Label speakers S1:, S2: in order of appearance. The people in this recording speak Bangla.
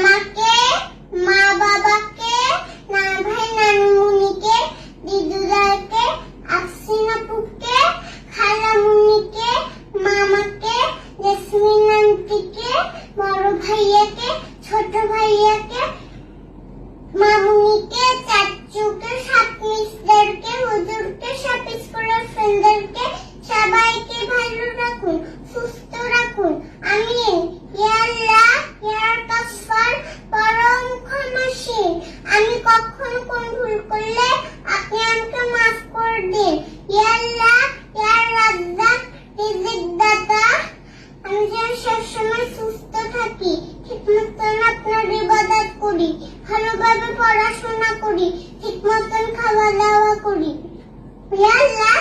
S1: আমাকে, মা বাবাকে, নানা ভাই নানুমণিকে, দিদুদাকে, আফসিন আপুকে, খালামুনিকে, মামাকে, জেসমিন আন্টিকে, বড় ভাইয়াকে, ছোট ভাইয়াকে, মামুনিকে, চাচুকে, সব মিসদেরকে, হুজুরকে, সব স্কুলের ফ্রেন্ডদেরকে, সবাইকে ভালো রাখুন, সুস্থ রাখুন। আমিন। ইয়া আল্লাহ, ইয়া গফফার, পরম ক্ষমাশীল। আমি কখনো কোন ভুল করলে আপনি আমাকে মাফ করে দিন। ইয়া আল্লাহ, ইয়া রাজ্জাক, রিজিক দাতা, আমি যেন সবসময় সুস্থ থাকি, ঠিকমতো আপনার ইবাদত করি, ভালোভাবে পড়াশোনা করি, ঠিকমতো খাওয়া দাওয়া করি। ইয়া আল্লাহ,